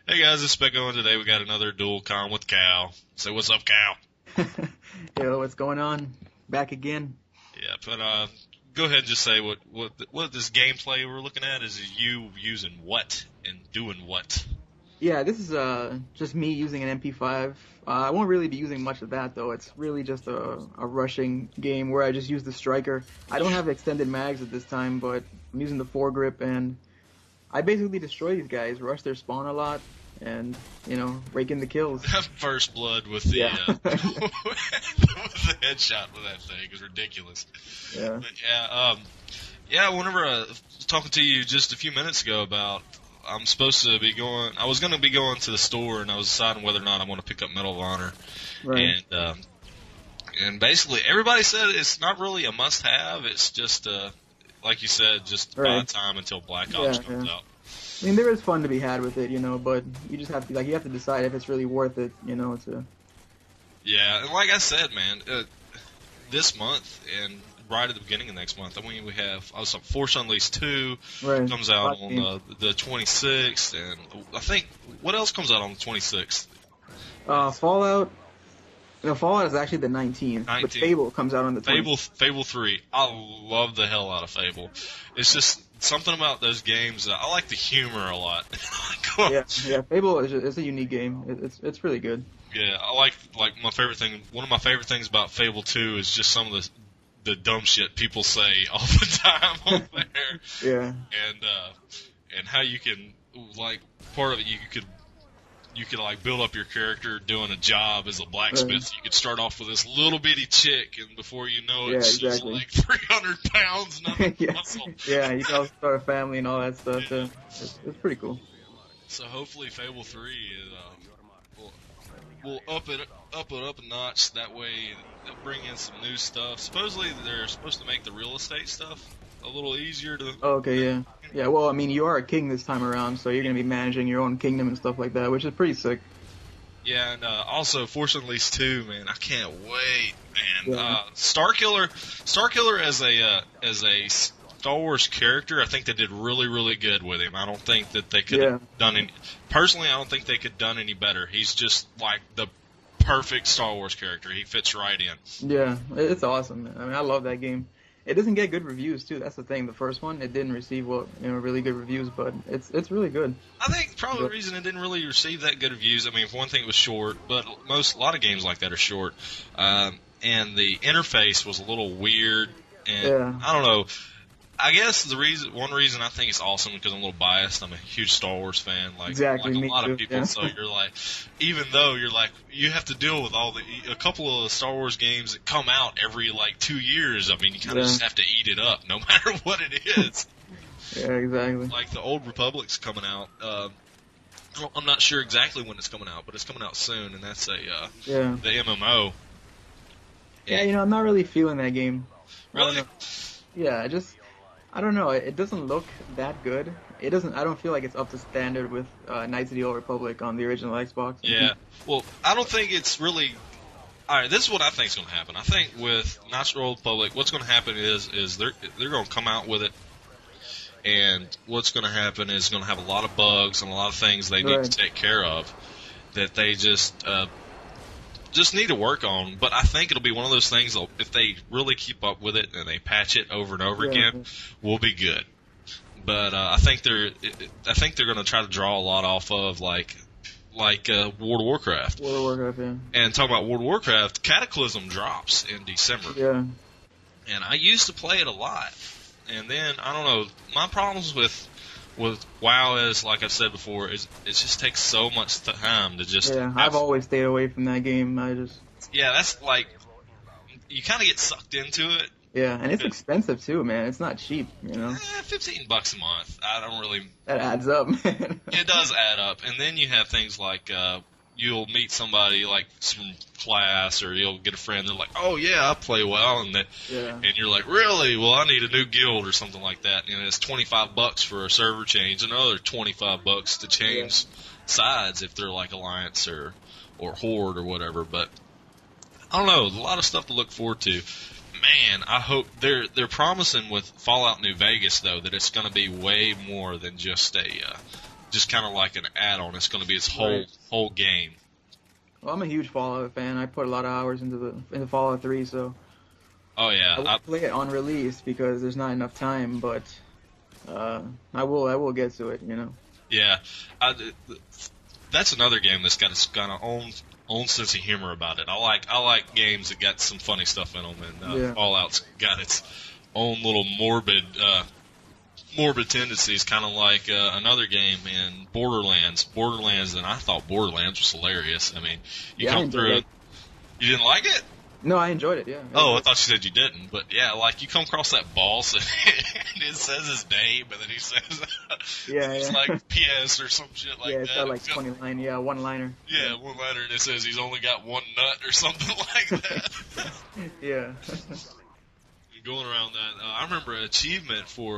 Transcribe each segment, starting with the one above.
Hey guys, it's Specko, and today we got another dual con with Cal. Say what's up, Cal? Yo, what's going on? Back again. Yeah, but go ahead and just say what this gameplay we're looking at is you using what and doing what. Yeah, this is just me using an MP5. I won't really be using much of that though. It's really just a rushing game where I just use the striker. I don't have extended mags at this time, but I'm using the foregrip, and I basically destroy these guys, rush their spawn a lot, and rake in the kills. First blood with the Yeah. with the headshot with that thing is ridiculous. Yeah. But yeah. Whenever I was talking to you just a few minutes ago about I was going to be going to the store, and I was deciding whether or not I want to pick up Medal of Honor. Right. And basically everybody said it's not really a must-have. It's just, like you said, just buy time until Black Ops comes out. I mean, there is fun to be had with it, but you just have to you have to decide if it's really worth it, to. Yeah, and like I said, man, this month and right at the beginning of next month, I mean, we have Force Unleashed 2 comes out on the 26th, and I think what else comes out on the 26th? Fallout. No, Fallout is actually the 19th, but Fable comes out on the 20th. Fable 3. I love the hell out of Fable. It's just something about those games. I like the humor a lot. yeah. Fable is a unique game. It's really good. Yeah, I like my favorite thing. One of my favorite things about Fable 2 is just some of the dumb shit people say all the time on there. Yeah. And how you can part of it you could like build up your character doing a job as a blacksmith. So you could start off with this little bitty chick, and before you know it, she's like 300 pounds. Muscle. Yeah, you can also start a family and all that stuff. Yeah. It's pretty cool. So hopefully Fable 3 will up it up a notch. That way they'll bring in some new stuff. Supposedly they're supposed to make the real estate stuff a little easier to. Oh, okay, yeah. Yeah, well, I mean, you are a king this time around, so you're going to be managing your own kingdom and stuff like that, which is pretty sick. Yeah, and also Force Unleashed 2, man, I can't wait, man. Yeah. Starkiller as a Star Wars character, I think they did really, really good with him. I don't think that they could have done any. Personally, I don't think they could have done any better. He's just like the perfect Star Wars character. He fits right in. Yeah, it's awesome, man. I mean, I love that game. It doesn't get good reviews too. That's the thing. The first one, it didn't receive really good reviews, but it's really good. I think probably the reason it didn't really receive that good reviews. I mean, for one thing, it was short, but a lot of games like that are short, and the interface was a little weird. And I don't know. I guess one reason I think it's awesome because I'm a little biased. I'm a huge Star Wars fan, like a lot of people. So you're like, even though you're like, you have to deal with a couple of the Star Wars games that come out every 2 years. I mean, you kind of just have to eat it up, no matter what it is. Yeah, exactly. Like the Old Republic's coming out. I'm not sure exactly when it's coming out, but it's coming out soon, and that's the MMO. Yeah, I'm not really feeling that game. Really? I don't know. It doesn't look that good. I don't feel like it's up to standard with Knights of the Old Republic on the original Xbox. Yeah. Well, I don't think it's really. All right. This is what I think is going to happen. I think with Knights of the Old Republic, what's going to happen is they're going to come out with it, and what's going to happen is going to have a lot of bugs and a lot of things they need to take care of that they just need to work on. But I think it'll be one of those things that if they really keep up with it and they patch it over and over again, will be good. But I think they're going to try to draw a lot off of like World of Warcraft. World of Warcraft, yeah. And talking about World of Warcraft, Cataclysm drops in December. Yeah. And I used to play it a lot, and then I don't know. My problems with WoW is, like I've said before, it just takes so much time to just. Yeah, I've always stayed away from that game. Yeah, that's like you kind of get sucked into it. Yeah, and it's expensive too, man. It's not cheap, $15 a month. I don't really. That adds up, man. It does add up, and then you have things like you'll meet somebody like from class, or you'll get a friend. They're like, "Oh yeah, I play well," and you're like, "Really? Well, I need a new guild or something like that." And it's $25 for a server change, another $25 to change sides if they're like Alliance or Horde or whatever. But I don't know, a lot of stuff to look forward to. Man, I hope they're promising with Fallout New Vegas though that it's going to be way more than just just kind of like an add-on. It's going to be its Right. whole game. Well, I'm a huge Fallout fan. I put a lot of hours into Fallout 3, so Oh I yeah, won't play it on release because there's not enough time. But I will get to it. yeah. I, that's another game that's got its kind of own sense of humor about it. I like games that got some funny stuff in them, and Yeah. Fallout's got its own little morbid tendencies, kind of like another game in Borderlands. Borderlands, and I thought Borderlands was hilarious. I mean, you Yeah, I come enjoyed through it. it. You didn't like it? No, I enjoyed it. Yeah. It Oh, I was thought you said you didn't. But yeah, like you come across that boss and it says his name, and then he says good. Yeah, it's yeah. like PS or some shit like Yeah, it's that. got like 20 line. Yeah, one liner. Yeah, one letter, and it says he's only got one nut or something like that. Yeah. Going around that, I remember an achievement for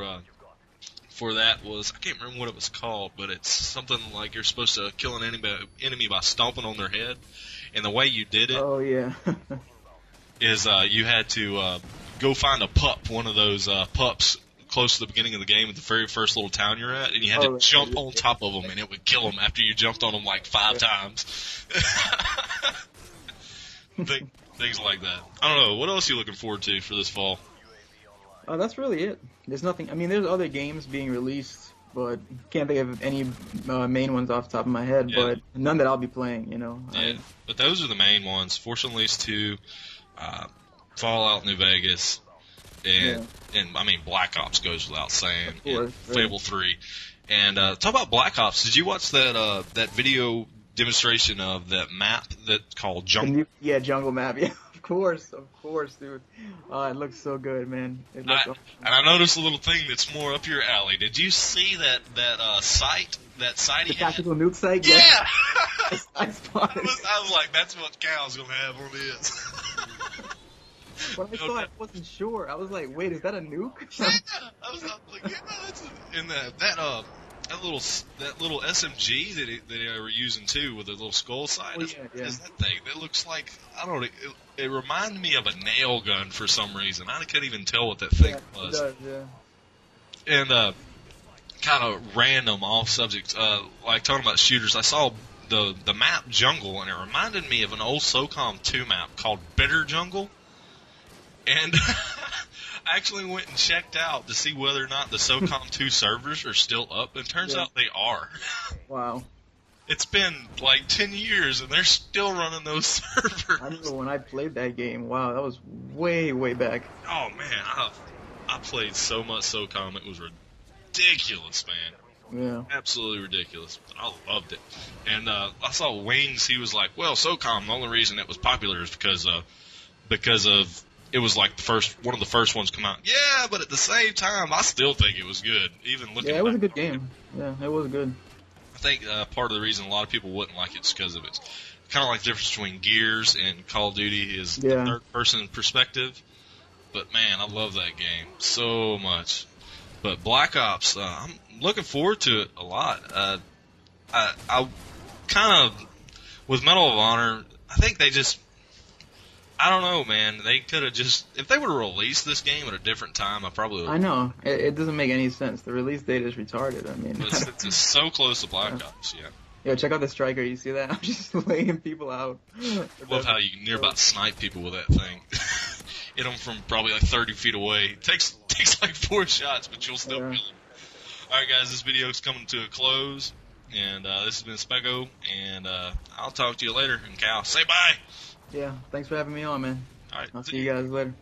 that was, I can't remember what it was called, but it's something like you're supposed to kill an enemy by stomping on their head, and the way you did it Oh yeah. is you had to go find a pup, one of those pups close to the beginning of the game at the very first little town you're at, and you had to Oh, jump yeah. on top of them, and it would kill them after you jumped on them like 5 times. Things like that. I don't know. What else are you looking forward to for this fall? That's really it. There's nothing. I mean, there's other games being released, but can't think of any main ones off the top of my head. Yeah. But none that I'll be playing. Yeah, but those are the main ones. Fortunately, it's 2, Fallout New Vegas, and I mean Black Ops goes without saying, Of course, and right. Fable 3. And talk about Black Ops. Did you watch that video demonstration of that map that called Jungle? Yeah, Jungle Map. Yeah, of course, dude. It looks so good, man. It looks awesome. And I noticed a little thing that's more up your alley. Did you see that site? That site The he had? tactical nuke site. Yeah. I spotted. I was like, that's what Cal's gonna have on his. When I saw it, I wasn't sure. I was like, wait, is that a nuke? I was like, yeah, that's in that little SMG that they were using too with the little skull sight. Oh, yeah. Is that thing that looks like, I don't know, it reminded me of a nail gun for some reason. I couldn't even tell what that thing Yeah, it was. does, yeah. And kind of random off subject, like talking about shooters. I saw the map Jungle, and it reminded me of an old SOCOM 2 map called Bitter Jungle. And I actually went and checked out to see whether or not the SOCOM 2 servers are still up, and turns out they are. Wow. It's been like 10 years, and they're still running those servers. I remember when I played that game. Wow, that was way, way back. Oh, man, I played so much SOCOM, it was ridiculous, man. Yeah. Absolutely ridiculous. I loved it. And I saw Wings, he was like, well, SOCOM, the only reason it was popular is because of it was like one of the first ones come out. Yeah, but at the same time, I still think it was good. Even looking Yeah, it was a back, good game. Yeah, it was good. I think part of the reason a lot of people wouldn't like it is because of it's kind of like the difference between Gears and Call of Duty is the third-person perspective. But man, I love that game so much. But Black Ops, I'm looking forward to it a lot. I kind of, with Medal of Honor, I think they just, I don't know, man. They could have just, if they would have released this game at a different time, I probably would. I know. It doesn't make any sense. The release date is retarded. I mean. It's just so close to Black Ops, yeah. Yo, check out the striker. You see that? I'm just laying people out. Love how you can near about snipe people with that thing. Hit them from probably like 30 feet away. It takes like 4 shots, but you'll still kill them. Alright guys, this video is coming to a close. And this has been Specko. And I'll talk to you later. And Cal, say bye! Yeah, thanks for having me on, man. Alright. I'll see you guys later.